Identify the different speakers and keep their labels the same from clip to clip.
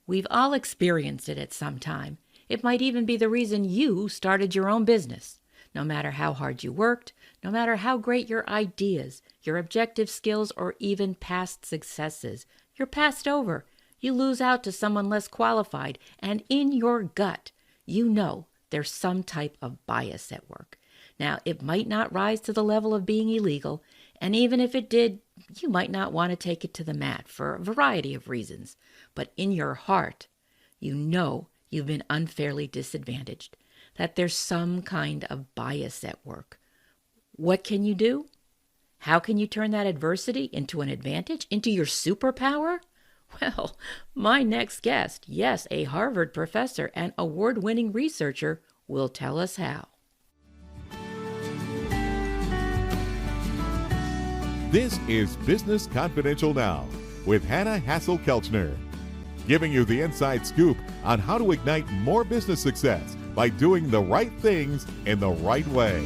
Speaker 1: We've all experienced it at some time. It might even be the reason you started your own business. No matter how hard you worked, no matter how great your ideas, your objective skills, or even past successes, you're passed over. You lose out to someone less qualified, and in your gut, you know there's some type of bias at work. Now, it might not rise to the level of being illegal, and even if it did, you might not want to take it to the mat for a variety of reasons. But in your heart, you know you've been unfairly disadvantaged, that there's some kind of bias at work. What can you do? How can you turn that adversity into an advantage, into your superpower? Well, my next guest, yes, a Harvard professor and award-winning researcher, will tell us how.
Speaker 2: This is Business Confidential Now with Hannah Hasl-Kelchner, giving you the inside scoop on how to ignite more business success by doing the right things in the right way.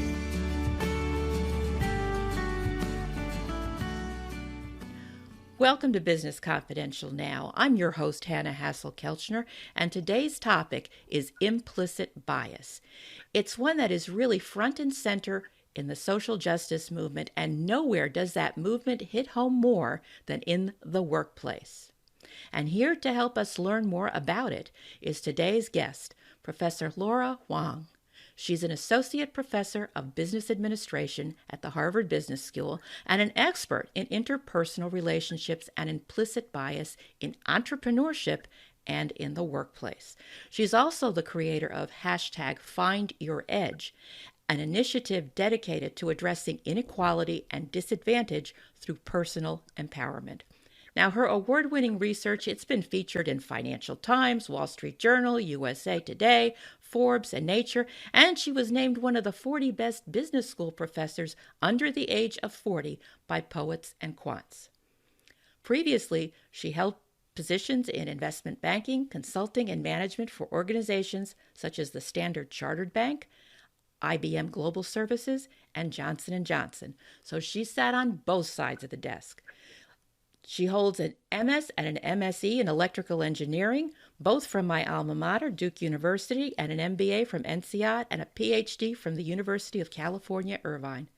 Speaker 1: Welcome to Business Confidential Now. I'm your host, Hannah Hasl-Kelchner, and today's topic is implicit bias. It's one that is really front and center in the social justice movement, and nowhere does that movement hit home more than in the workplace. And here to help us learn more about it is today's guest, Professor Laura Huang. She's an associate professor of business administration at the Harvard Business School and an expert in interpersonal relationships and implicit bias in entrepreneurship and in the workplace. She's also the creator of #FindYourEdge, an initiative dedicated to addressing inequality and disadvantage through personal empowerment. Now, her award-winning research, it's been featured in Financial Times, Wall Street Journal, USA Today, Forbes, and Nature, and she was named one of the 40 best business school professors under the age of 40 by Poets and Quants. Previously, she held positions in investment banking, consulting, and management for organizations such as the Standard Chartered Bank, IBM Global Services, and Johnson & Johnson. So she sat on both sides of the desk. She holds an MS and an MSE in electrical engineering, both from my alma mater, Duke University, and an MBA from INSEAD, and a PhD from the University of California, Irvine.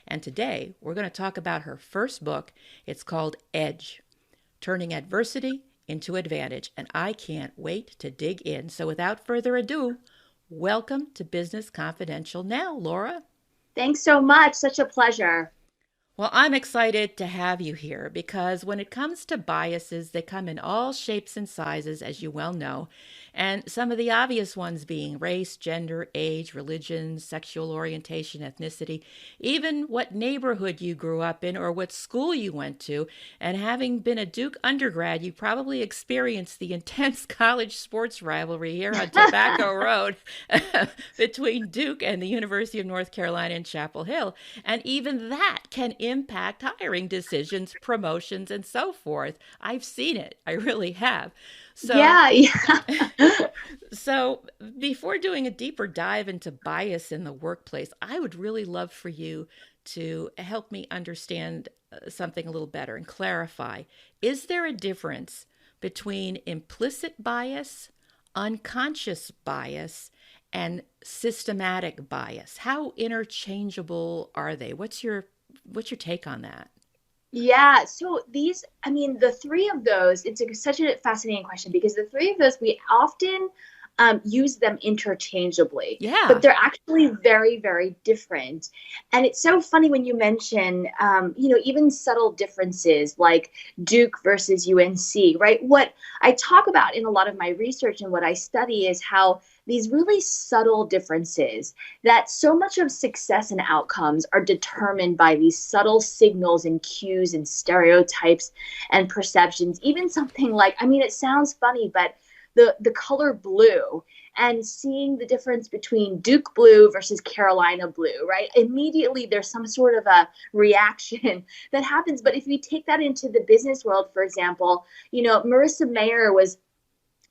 Speaker 1: And today, we're going to talk about her first book. It's called Edge, Turning Adversity into Advantage, and I can't wait to dig in. So without further ado, welcome to Business Confidential Now, Laura.
Speaker 3: Thanks so much. Such a pleasure.
Speaker 1: Well, I'm excited to have you here because when it comes to biases, they come in all shapes and sizes, as you well know, and some of the obvious ones being race, gender, age, religion, sexual orientation, ethnicity, even what neighborhood you grew up in or what school you went to. And having been a Duke undergrad, you probably experienced the intense college sports rivalry here on Tobacco Road between Duke and the University of North Carolina in Chapel Hill. And even that can impact hiring decisions, promotions, and so forth. I've seen it. I really have. So,
Speaker 3: yeah.
Speaker 1: So before doing a deeper dive into bias in the workplace, I would really love for you to help me understand something a little better and clarify. Is there a difference between implicit bias, unconscious bias, and systematic bias? How interchangeable are they? What's your take on that?
Speaker 3: Yeah. So the three of those, such a fascinating question because the three of those, we often use them interchangeably.
Speaker 1: Yeah.
Speaker 3: But they're actually very, very different. And it's so funny when you mention, even subtle differences like Duke versus UNC, right? What I talk about in a lot of my research and what I study is how these really subtle differences, that so much of success and outcomes are determined by these subtle signals and cues and stereotypes and perceptions. Even something like, it sounds funny, but the color blue and seeing the difference between Duke blue versus Carolina blue, right? Immediately there's some sort of a reaction that happens. But if we take that into the business world, for example, Marissa Mayer was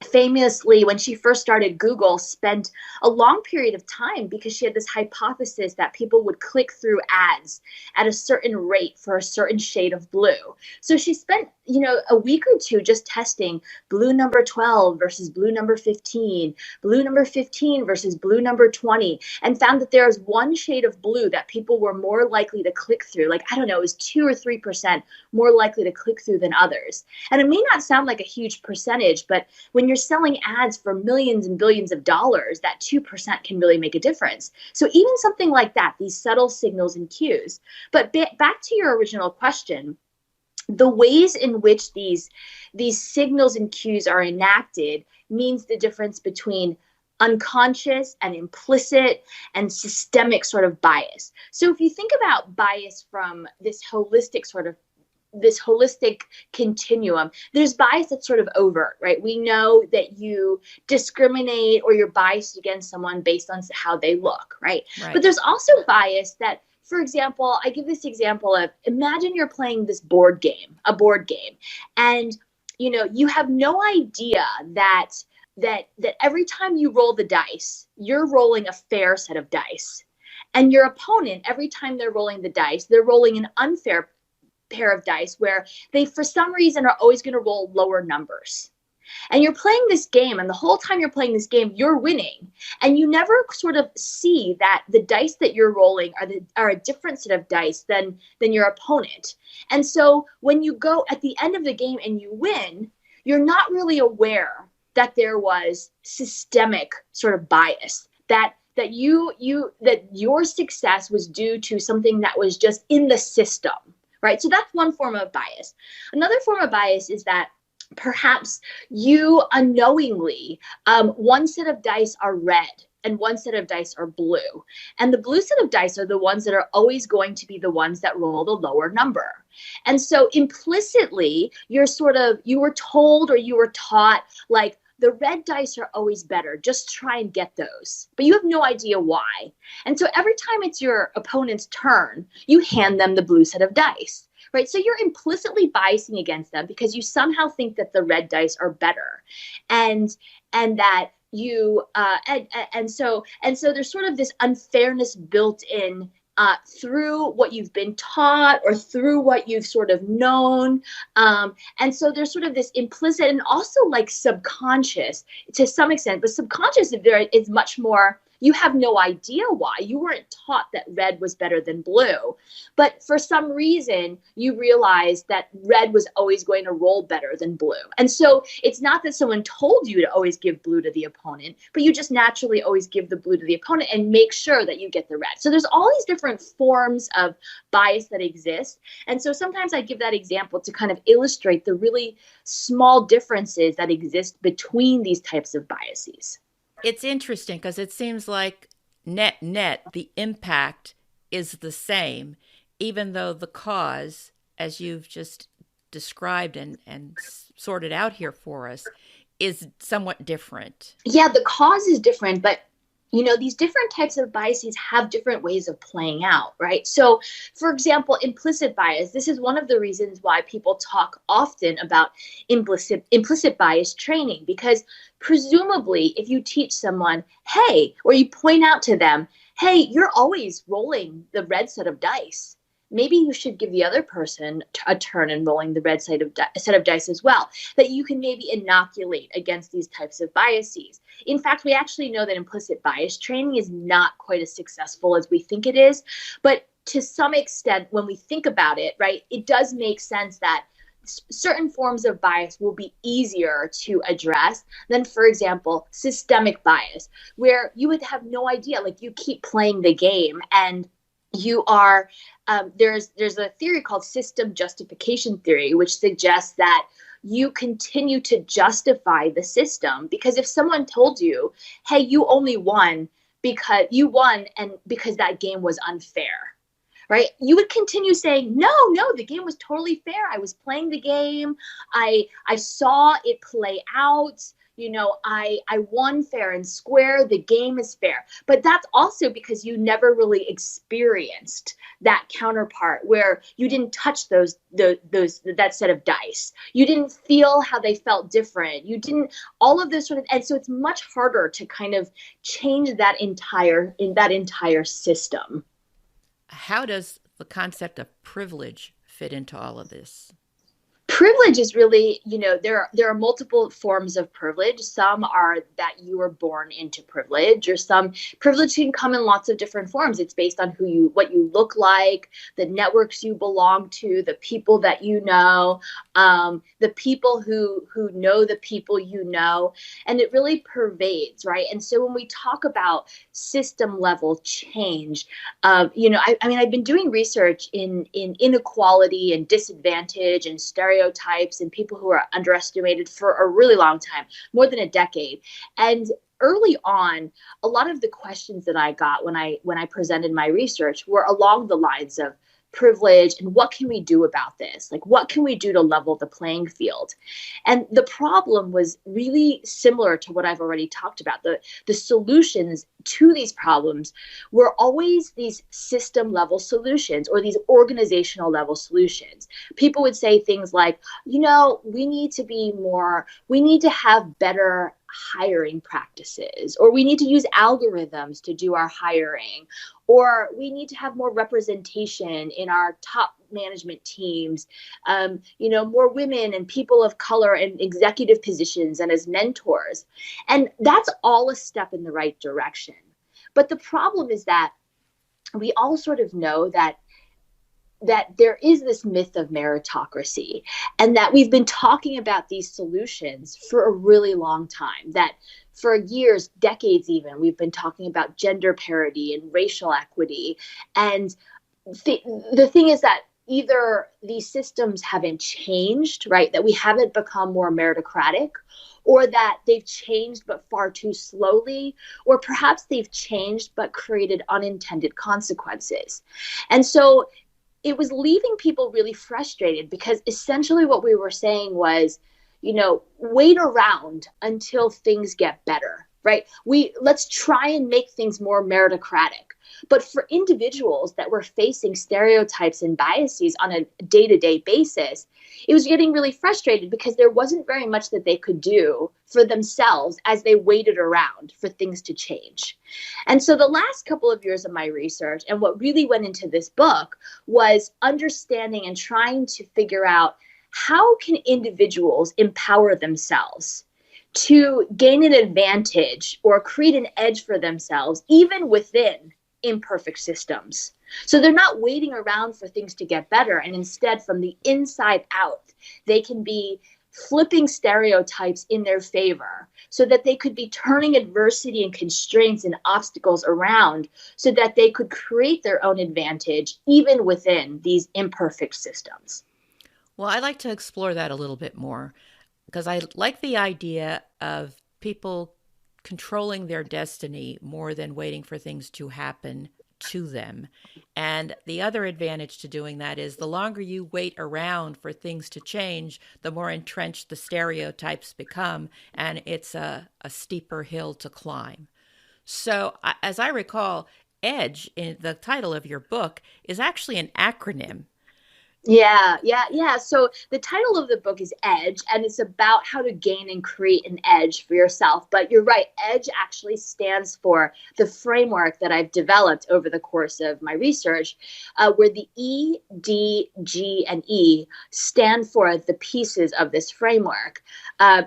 Speaker 3: famously, when she first started Google, spent a long period of time because she had this hypothesis that people would click through ads at a certain rate for a certain shade of blue. So she spent a week or two just testing blue number 12 versus blue number 15, blue number 15 versus blue number 20, and found that there was one shade of blue that people were more likely to click through. Like, I don't know, it was 2 or 3% more likely to click through than others. And it may not sound like a huge percentage, but when you're selling ads for millions and billions of dollars, that 2% can really make a difference. So even something like that, these subtle signals and cues. But back to your original question, the ways in which these signals and cues are enacted means the difference between unconscious and implicit and systemic sort of bias. So if you think about bias from this holistic continuum, there's bias that's sort of overt, right? We know that you discriminate or you're biased against someone based on how they look, right? But there's also bias that, for example, I give this example of, imagine you're playing a board game, and you have no idea that every time you roll the dice, you're rolling a fair set of dice. And your opponent, every time they're rolling the dice, they're rolling an unfair pair of dice where they, for some reason, are always going to roll lower numbers. And you're playing this game, and the whole time you're playing this game, you're winning. And you never sort of see that the dice that you're rolling are a different set of dice than your opponent. And so when you go at the end of the game and you win, you're not really aware that there was systemic sort of bias, that your success was due to something that was just in the system, right? So that's one form of bias. Another form of bias is that perhaps you unknowingly, one set of dice are red and one set of dice are blue. And the blue set of dice are the ones that are always going to be the ones that roll the lower number. And so implicitly, you were told or you were taught, like, the red dice are always better. Just try and get those. But you have no idea why. And so every time it's your opponent's turn, you hand them the blue set of dice. Right, so you're implicitly biasing against them because you somehow think that the red dice are better, and that you and so there's sort of this unfairness built in through what you've been taught or through what you've sort of known, and so there's sort of this implicit and also like subconscious to some extent, but subconscious is much more. You have no idea why. You weren't taught that red was better than blue. But for some reason, you realized that red was always going to roll better than blue. And so it's not that someone told you to always give blue to the opponent, but you just naturally always give the blue to the opponent and make sure that you get the red. So there's all these different forms of bias that exist. And so sometimes I give that example to kind of illustrate the really small differences that exist between these types of biases.
Speaker 1: It's interesting because it seems like net, the impact is the same, even though the cause, as you've just described and sorted out here for us, is somewhat different.
Speaker 3: Yeah, the cause is different, but these different types of biases have different ways of playing out, right? So, for example, implicit bias, this is one of the reasons why people talk often about implicit bias training, because presumably if you teach someone, hey, or you point out to them, hey, you're always rolling the red set of dice, maybe you should give the other person a turn in rolling the red set of dice as well, that you can maybe inoculate against these types of biases. In fact, we actually know that implicit bias training is not quite as successful as we think it is. But to some extent, when we think about it, right, it does make sense that certain forms of bias will be easier to address than, for example, systemic bias, where you would have no idea, like you keep playing the game and you are, there's a theory called system justification theory, which suggests that you continue to justify the system, because if someone told you, hey, you only won because that game was unfair, right? You would continue saying, no, the game was totally fair. I was playing the game. I saw it play out. I won fair and square. The game is fair. But that's also because you never really experienced that counterpart where you didn't touch that set of dice. You didn't feel how they felt different. You didn't, all of this sort of, and so it's much harder to kind of change that entire system.
Speaker 1: How does the concept of privilege fit into all of this?
Speaker 3: Privilege is really, there are multiple forms of privilege. Some are that you were born into privilege, or some privilege can come in lots of different forms. It's based on what you look like, the networks you belong to, the people that you know, the people who know the people you know, and it really pervades, right? And so when we talk about system level change, I've been doing research in inequality and disadvantage and stereotypes and people who are underestimated for a really long time, more than a decade. And early on, a lot of the questions that I got when I presented my research were along the lines of privilege and what can we do about this? Like, what can we do to level the playing field? And the problem was really similar to what I've already talked about. The solutions to these problems were always these system level solutions or these organizational level solutions. People would say things like, we need to have better hiring practices, or we need to use algorithms to do our hiring, or we need to have more representation in our top management teams, more women and people of color in executive positions and as mentors. And that's all a step in the right direction. But the problem is that we all sort of know that there is this myth of meritocracy, and that we've been talking about these solutions for a really long time, that for years, decades even, we've been talking about gender parity and racial equity. And the thing is that either these systems haven't changed, right, that we haven't become more meritocratic, or that they've changed but far too slowly, or perhaps they've changed but created unintended consequences. And so it was leaving people really frustrated, because essentially what we were saying was, wait around until things get better, right? Let's try and make things more meritocratic. But for individuals that were facing stereotypes and biases on a day-to-day basis, it was getting really frustrated because there wasn't very much that they could do for themselves as they waited around for things to change. And so the last couple of years of my research, and what really went into this book, was understanding and trying to figure out, how can individuals empower themselves to gain an advantage or create an edge for themselves, even within imperfect systems. So they're not waiting around for things to get better, and instead, from the inside out, they can be flipping stereotypes in their favor, so that they could be turning adversity and constraints and obstacles around, so that they could create their own advantage even within these imperfect systems.
Speaker 1: Well, I'd like to explore that a little bit more, because I like the idea of people controlling their destiny more than waiting for things to happen to them. And the other advantage to doing that is, the longer you wait around for things to change, the more entrenched the stereotypes become, and it's a steeper hill to climb. So, as I recall, EDGE, in the title of your book, is actually an acronym.
Speaker 3: Yeah. So the title of the book is EDGE, and it's about how to gain and create an edge for yourself. But you're right, EDGE actually stands for the framework that I've developed over the course of my research, where the E, D, G, and E stand for the pieces of this framework.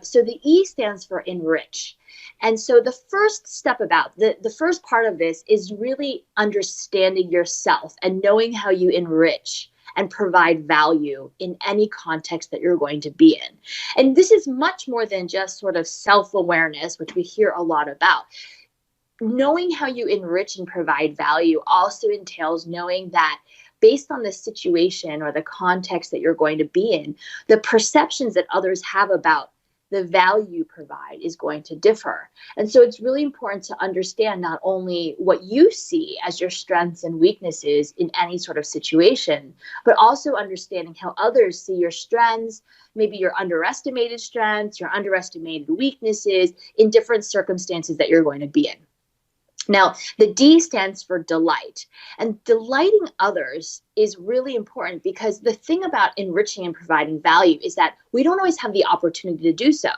Speaker 3: So the E stands for enrich. And so the first step about the first part of this is really understanding yourself and knowing how you enrich and provide value in any context that you're going to be in. And this is much more than just sort of self-awareness, which we hear a lot about. Knowing how you enrich and provide value also entails knowing that, based on the situation or the context that you're going to be in, the perceptions that others have about the value you provide is going to differ. And so it's really important to understand not only what you see as your strengths and weaknesses in any sort of situation, but also understanding how others see your strengths, maybe your underestimated strengths, your underestimated weaknesses in different circumstances that you're going to be in. Now, the D stands for delight, and delighting others is really important, because the thing about enriching and providing value is that we don't always have the opportunity to do so,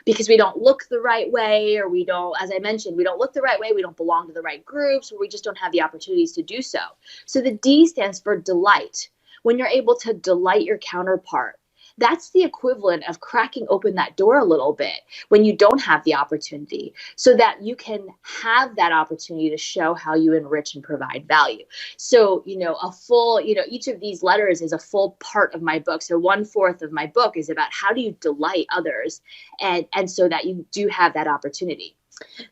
Speaker 3: because we don't look the right way, or we don't, as I mentioned, we don't look the right way, we don't belong to the right groups, or we just don't have the opportunities to do so. So the D stands for delight. When you're able to delight your counterpart, that's the equivalent of cracking open that door a little bit when you don't have the opportunity, so that you can have that opportunity to show how you enrich and provide value. So, a full, each of these letters is a full part of my book. So 1/4 of my book is about how do you delight others, and so that you do have that opportunity.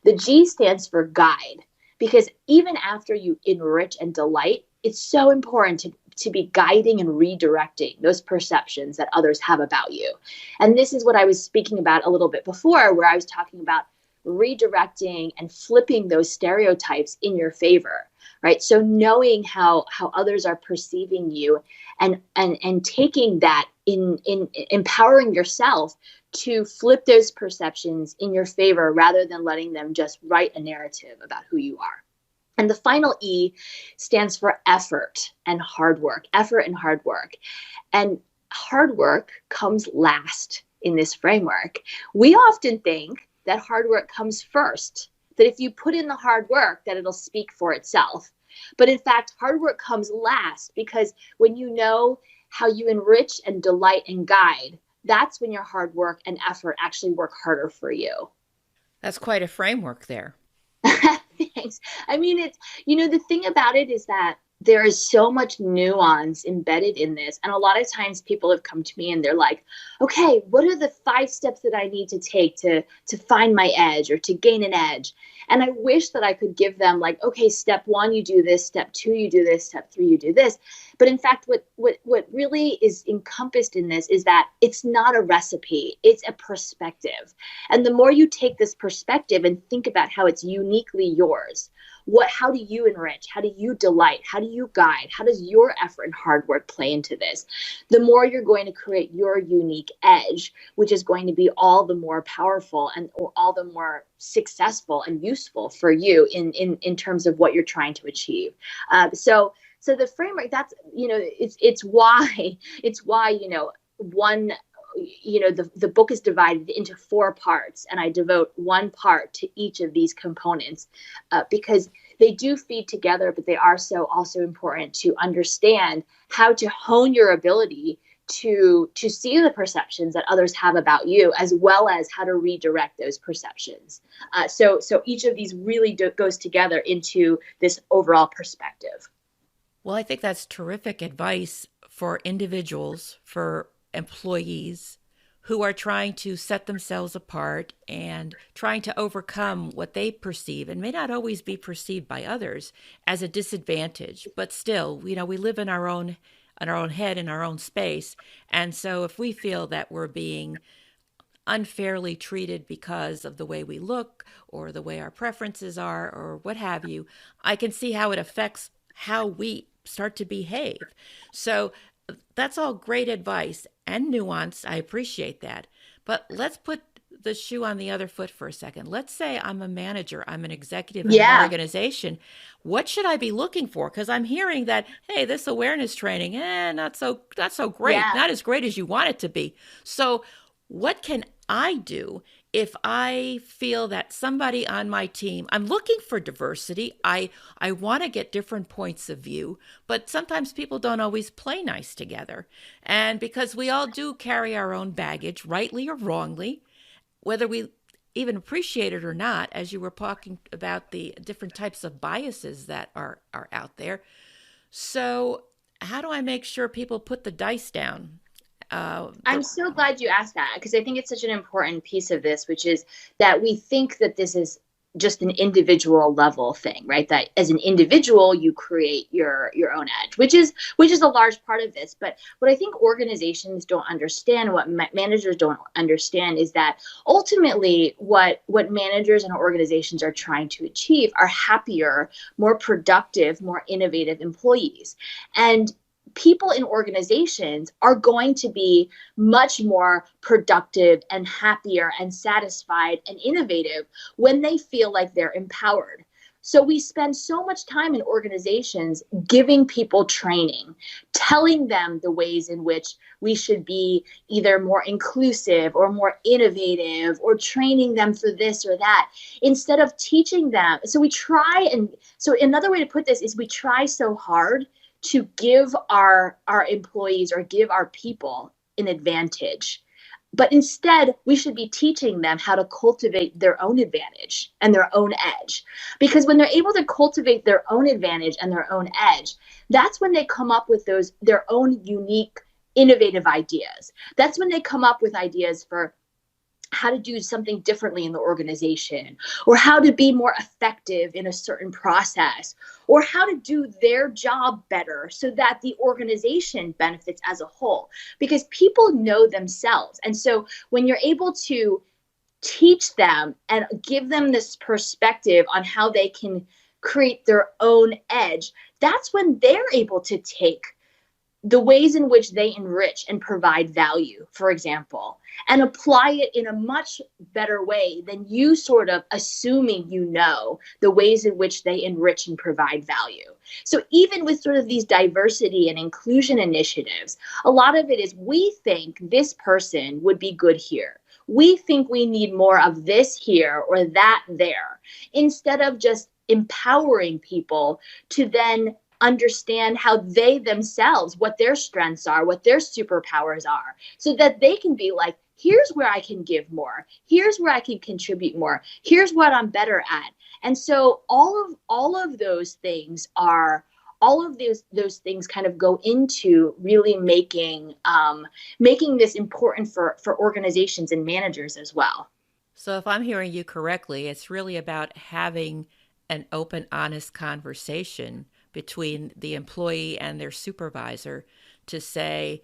Speaker 3: The G stands for guide, because even after you enrich and delight, it's so important to be guiding and redirecting those perceptions that others have about you. And this is what I was speaking about a little bit before, where I was talking about redirecting and flipping those stereotypes in your favor, right? So knowing how others are perceiving you, and taking that in empowering yourself to flip those perceptions in your favor, rather than letting them just write a narrative about who you are. And the final E stands for effort and hard work. Effort and hard work. And hard work comes last in this framework. We often think that hard work comes first, that if you put in the hard work, that it'll speak for itself. But in fact, hard work comes last, because when you know how you enrich and delight and guide, that's when your hard work and effort actually work harder for you.
Speaker 1: That's quite a framework there.
Speaker 3: Thanks. I mean, it's, the thing about it is that there is so much nuance embedded in this. And a lot of times people have come to me and they're like, okay, what are the 5 steps that I need to take to find my edge or to gain an edge? And I wish that I could give them like, okay, step 1, you do this, step 2, you do this, step 3, you do this. But in fact, what really is encompassed in this is that it's not a recipe, it's a perspective. And the more you take this perspective and think about how it's uniquely yours, how do you enrich? How do you delight? How do you guide? How does your effort and hard work play into this? The more you're going to create your unique edge, which is going to be all the more powerful and or all the more successful and useful for you in terms of what you're trying to achieve. So the framework, that's, it's why one, the book is divided into 4 parts, and I devote 1 part to each of these components, because they do feed together, but they are so also important to understand how to hone your ability to see the perceptions that others have about you, as well as how to redirect those perceptions. So each of these really goes together into this overall perspective.
Speaker 1: Well, I think that's terrific advice for individuals, for employees who are trying to set themselves apart and trying to overcome what they perceive, and may not always be perceived by others, as a disadvantage. But still, we live in our own head, in our own space. And so if we feel that we're being unfairly treated because of the way we look or the way our preferences are or what have you, I can see how it affects how we start to behave. So that's all great advice and nuance. I appreciate that. But let's put the shoe on the other foot for a second. Let's say I'm a manager, I'm an executive in an organization. What should I be looking for? Because I'm hearing that, hey, this awareness training, not so great, not as great as you want it to be. So what can I do if I feel that somebody on my team, I'm looking for diversity, I want to get different points of view, but sometimes people don't always play nice together. And because we all do carry our own baggage, rightly or wrongly, whether we even appreciate it or not, as you were talking about the different types of biases that are out there. So how do I make sure people put the dice down?
Speaker 3: I'm so glad you asked that, because I think it's such an important piece of this, which is that we think that this is just an individual level thing, right? That as an individual, you create your own edge, which is a large part of this. But what I think organizations don't understand, what managers don't understand, is that ultimately what managers and organizations are trying to achieve are happier, more productive, more innovative employees. And people in organizations are going to be much more productive and happier and satisfied and innovative when they feel like they're empowered. So we spend so much time in organizations giving people training, telling them the ways in which we should be either more inclusive or more innovative, or training them for this or that, instead of teaching them. So another way to put this is we try so hard to give our employees or give our people an advantage. But instead, we should be teaching them how to cultivate their own advantage and their own edge. Because when they're able to cultivate their own advantage and their own edge, that's when they come up with their own unique, innovative ideas. That's when they come up with ideas for how to do something differently in the organization, or how to be more effective in a certain process, or how to do their job better so that the organization benefits as a whole, because people know themselves. And so when you're able to teach them and give them this perspective on how they can create their own edge, that's when they're able to take the ways in which they enrich and provide value, for example, and apply it in a much better way than you sort of assuming the ways in which they enrich and provide value. So even with sort of these diversity and inclusion initiatives, a lot of it is we think this person would be good here. We think we need more of this here or that there, instead of just empowering people to then understand how they themselves, what their strengths are, what their superpowers are, so that they can be like, here's where I can give more. Here's where I can contribute more. Here's what I'm better at. And so all of those things kind of go into really making this important for organizations and managers as well.
Speaker 1: So if I'm hearing you correctly, it's really about having an open, honest conversation between the employee and their supervisor to say,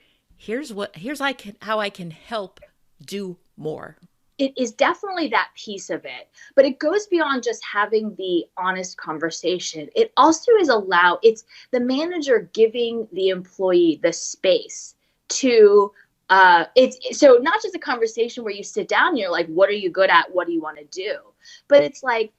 Speaker 1: how I can help do more.
Speaker 3: It is definitely that piece of it, but it goes beyond just having the honest conversation. It also it's the manager giving the employee the space to, so not just a conversation where you sit down and you're like, what are you good at? What do you want to do? But it's like,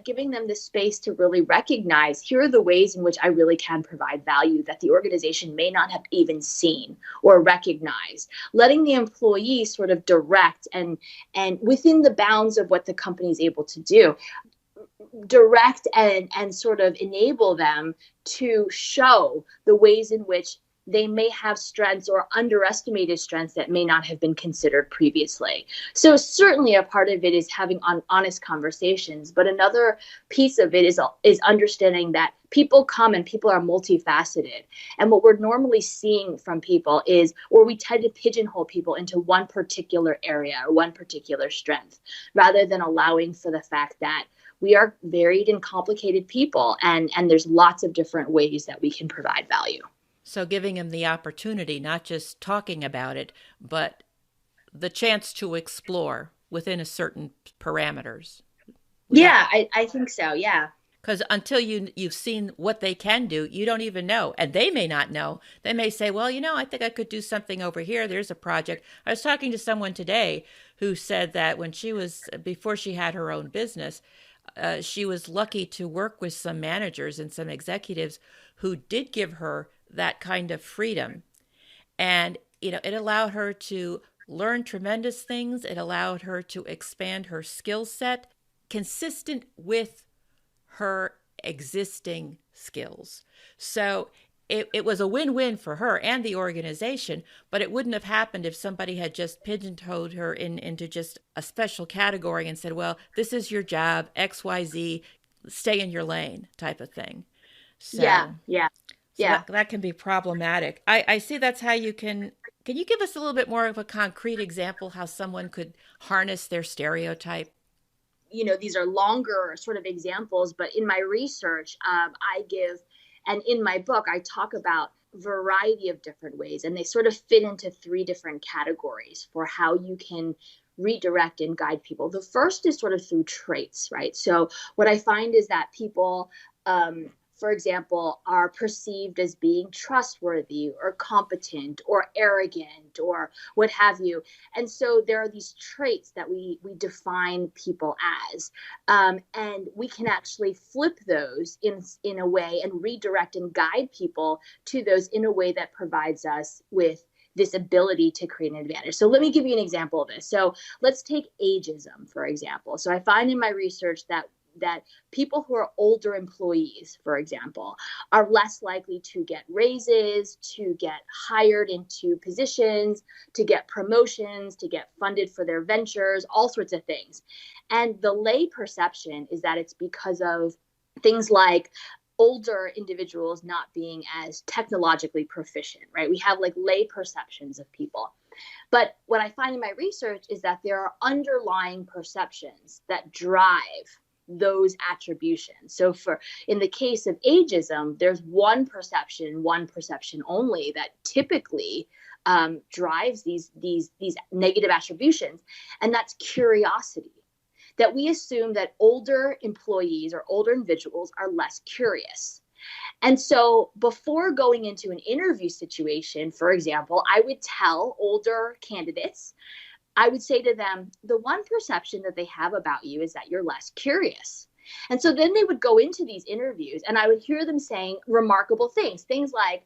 Speaker 3: giving them the space to really recognize, here are the ways in which I really can provide value that the organization may not have even seen or recognized. Letting the employee sort of direct and within the bounds of what the company is able to do, direct and sort of enable them to show the ways in which they may have strengths or underestimated strengths that may not have been considered previously. So certainly a part of it is having honest conversations, but another piece of it is understanding that people come and people are multifaceted. And what we're normally seeing from people is, or we tend to pigeonhole people into one particular area or one particular strength, rather than allowing for the fact that we are varied and complicated people, and there's lots of different ways that we can provide value.
Speaker 1: So giving them the opportunity, not just talking about it, but the chance to explore within a certain parameters.
Speaker 3: Yeah, I think so. Yeah.
Speaker 1: Because until you've seen what they can do, you don't even know. And they may not know. They may say, well, I think I could do something over here. There's a project. I was talking to someone today who said that before she had her own business, she was lucky to work with some managers and some executives who did give her that kind of freedom. And, it allowed her to learn tremendous things. It allowed her to expand her skill set consistent with her existing skills. So it was a win-win for her and the organization, but it wouldn't have happened if somebody had just pigeonholed her into just a special category and said, well, this is your job, XYZ, stay in your lane type of thing. So,
Speaker 3: yeah.
Speaker 1: That can be problematic. I see that's how you can you give us a little bit more of a concrete example how someone could harness their stereotype?
Speaker 3: These are longer sort of examples, but in my research, I give, and in my book, I talk about a variety of different ways, and they sort of fit into 3 different categories for how you can redirect and guide people. The first is sort of through traits, right? So what I find is that people, for example, are perceived as being trustworthy or competent or arrogant or what have you. And so there are these traits that we define people as. And we can actually flip those in a way and redirect and guide people to those in a way that provides us with this ability to create an advantage. So let me give you an example of this. So let's take ageism, for example. So I find in my research that that people who are older employees, for example, are less likely to get raises, to get hired into positions, to get promotions, to get funded for their ventures, all sorts of things. And the lay perception is that it's because of things like older individuals not being as technologically proficient, right? We have like lay perceptions of people. But what I find in my research is that there are underlying perceptions that drive those attributions. So in the case of ageism, there's one perception only that typically drives these negative attributions, and that's curiosity. That we assume that older employees or older individuals are less curious. And so before going into an interview situation, for example, I would tell older candidates, I would say to them, the one perception that they have about you is that you're less curious. And so then they would go into these interviews and I would hear them saying remarkable things like,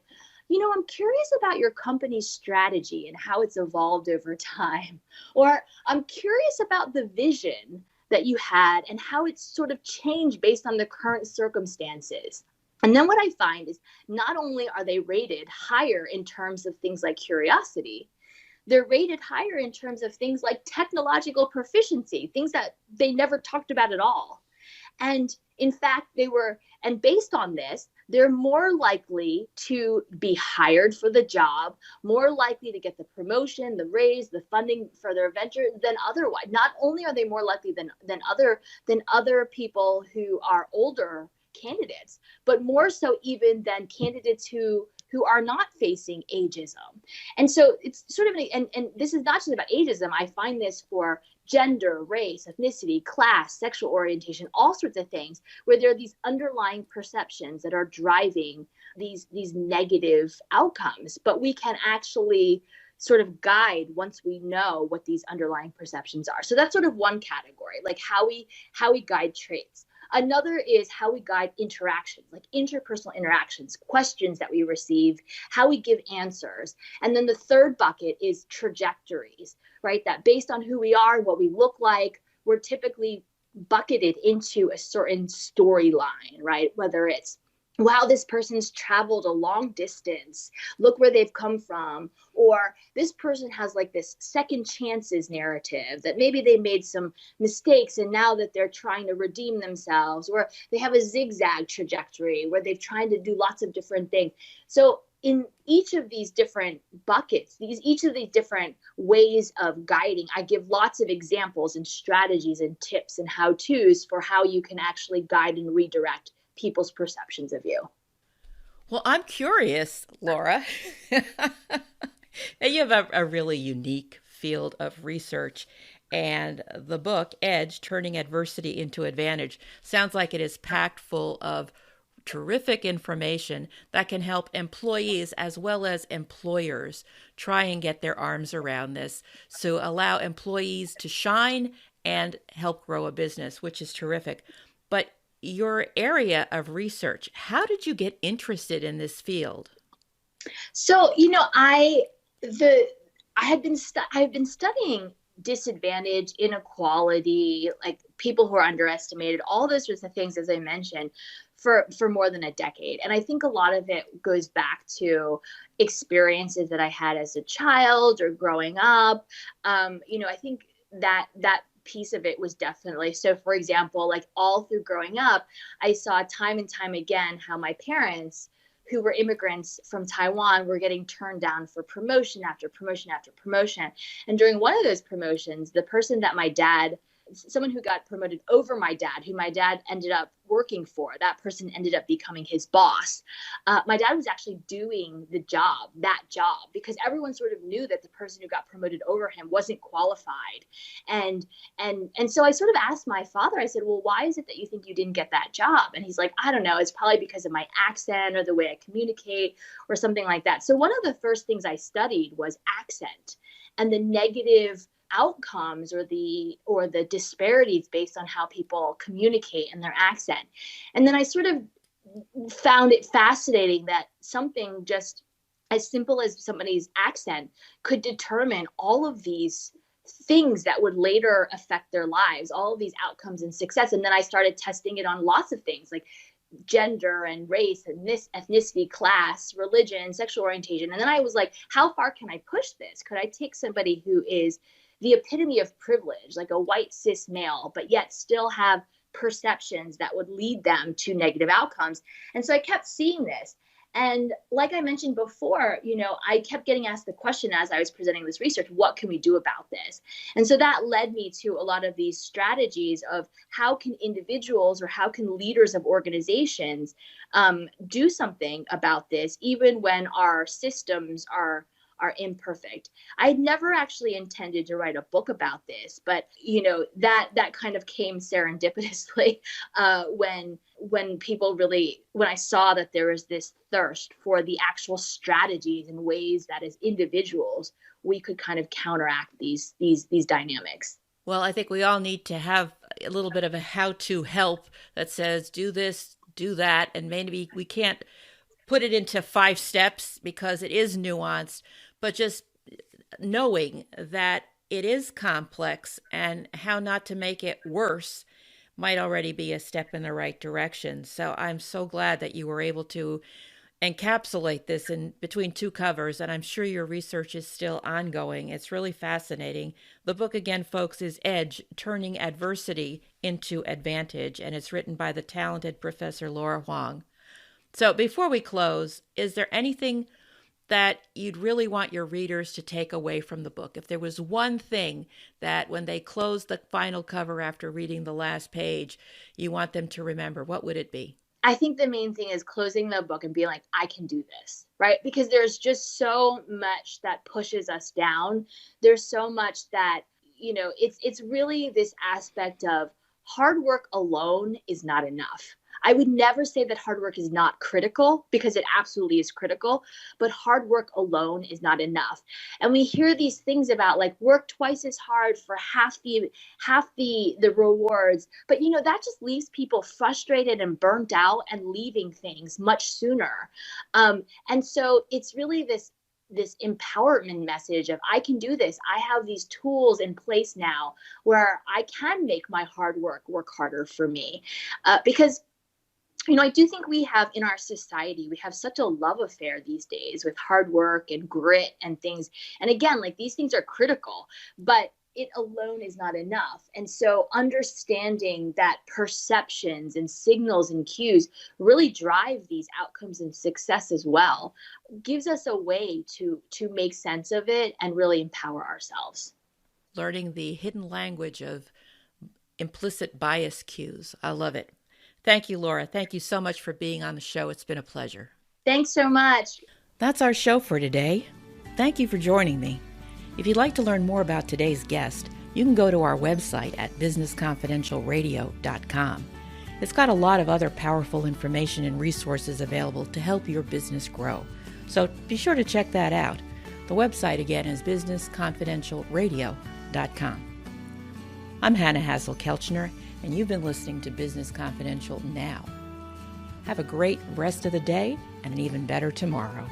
Speaker 3: I'm curious about your company's strategy and how it's evolved over time. Or I'm curious about the vision that you had and how it's sort of changed based on the current circumstances. And then what I find is not only are they rated higher in terms of things like curiosity, they're rated higher in terms of things like technological proficiency, things that they never talked about at all. And in fact, and based on this, they're more likely to be hired for the job, more likely to get the promotion, the raise, the funding for their venture than otherwise. Not only are they more likely than other people who are older candidates, but more so even than candidates who are not facing ageism. And so it's sort of, and this is not just about ageism. I find this for gender, race, ethnicity, class, sexual orientation, all sorts of things, where there are these underlying perceptions that are driving these negative outcomes. But we can actually sort of guide once we know what these underlying perceptions are. So that's sort of one category, like how we guide traits. Another is how we guide interactions, like interpersonal interactions, questions that we receive, how we give answers. And then the third bucket is trajectories, right? That based on who we are and what we look like, we're typically bucketed into a certain storyline, right? Whether it's, wow, this person's traveled a long distance, look where they've come from, or this person has like this second chances narrative that maybe they made some mistakes and now that they're trying to redeem themselves, or they have a zigzag trajectory where they've tried to do lots of different things. So in each of these different buckets, each of these different ways of guiding, I give lots of examples and strategies and tips and how-tos for how you can actually guide and redirect people's perceptions of you.
Speaker 1: Well, I'm curious, Laura. You have a really unique field of research, and the book, Edge, Turning Adversity into Advantage, sounds like it is packed full of terrific information that can help employees as well as employers try and get their arms around this, so allow employees to shine and help grow a business, which is terrific. But your area of research, how did you get interested in this field?
Speaker 3: So, I had been studying disadvantage, inequality, like people who are underestimated, all those sorts of things, as I mentioned, for more than a decade. And I think a lot of it goes back to experiences that I had as a child or growing up. I think that piece of it was definitely, so for example, like all through growing up, I saw time and time again how my parents, who were immigrants from Taiwan, were getting turned down for promotion after promotion after promotion. And during one of those promotions, the person that someone who got promoted over my dad, who my dad ended up working for, that person ended up becoming his boss. My dad was actually doing that job, because everyone sort of knew that the person who got promoted over him wasn't qualified. And so I sort of asked my father, I said, well, why is it that you think you didn't get that job? And he's like, I don't know, it's probably because of my accent or the way I communicate or something like that. So one of the first things I studied was accent and the negative outcomes or the disparities based on how people communicate and their accent. And then I sort of found it fascinating that something just as simple as somebody's accent could determine all of these things that would later affect their lives, all of these outcomes and success. And then I started testing it on lots of things like gender and race and ethnicity, class, religion, sexual orientation. And then I was like, how far can I push this? Could I take somebody who is the epitome of privilege, like a white cis male, but yet still have perceptions that would lead them to negative outcomes? And so I kept seeing this. And like I mentioned before, I kept getting asked the question as I was presenting this research, what can we do about this? And so that led me to a lot of these strategies of how can individuals or how can leaders of organizations do something about this, even when our systems are imperfect. I had never actually intended to write a book about this, but that kind of came serendipitously when I saw that there was this thirst for the actual strategies and ways that as individuals we could kind of counteract these dynamics.
Speaker 1: Well, I think we all need to have a little bit of a how-to help that says do this, do that, and maybe we can't put it into 5 steps because it is nuanced, but just knowing that it is complex and how not to make it worse might already be a step in the right direction. So I'm so glad that you were able to encapsulate this in between 2 covers, and I'm sure your research is still ongoing. It's really fascinating. The book, again, folks, is Edge, Turning Adversity into Advantage, and it's written by the talented Professor Laura Huang. So before we close, is there anything that you'd really want your readers to take away from the book? If there was one thing that when they close the final cover after reading the last page, you want them to remember, what would it be?
Speaker 3: I think the main thing is closing the book and being like, I can do this, right? Because there's just so much that pushes us down. There's so much that, it's really this aspect of hard work alone is not enough. I would never say that hard work is not critical, because it absolutely is critical, but hard work alone is not enough. And we hear these things about like work twice as hard for half the rewards, but that just leaves people frustrated and burnt out and leaving things much sooner. And so it's really this empowerment message of I can do this. I have these tools in place now where I can make my hard work harder for me, because I do think we have in our society, we have such a love affair these days with hard work and grit and things. And again, like these things are critical, but it alone is not enough. And so understanding that perceptions and signals and cues really drive these outcomes and success as well gives us a way to make sense of it and really empower ourselves.
Speaker 1: Learning the hidden language of implicit bias cues. I love it. Thank you, Laura. Thank you so much for being on the show. It's been a pleasure.
Speaker 3: Thanks so much.
Speaker 1: That's our show for today. Thank you for joining me. If you'd like to learn more about today's guest, you can go to our website at businessconfidentialradio.com. It's got a lot of other powerful information and resources available to help your business grow. So be sure to check that out. The website again is businessconfidentialradio.com. I'm Hannah Hasl-Kelchner, and you've been listening to Business Confidential Now. Have a great rest of the day and an even better tomorrow.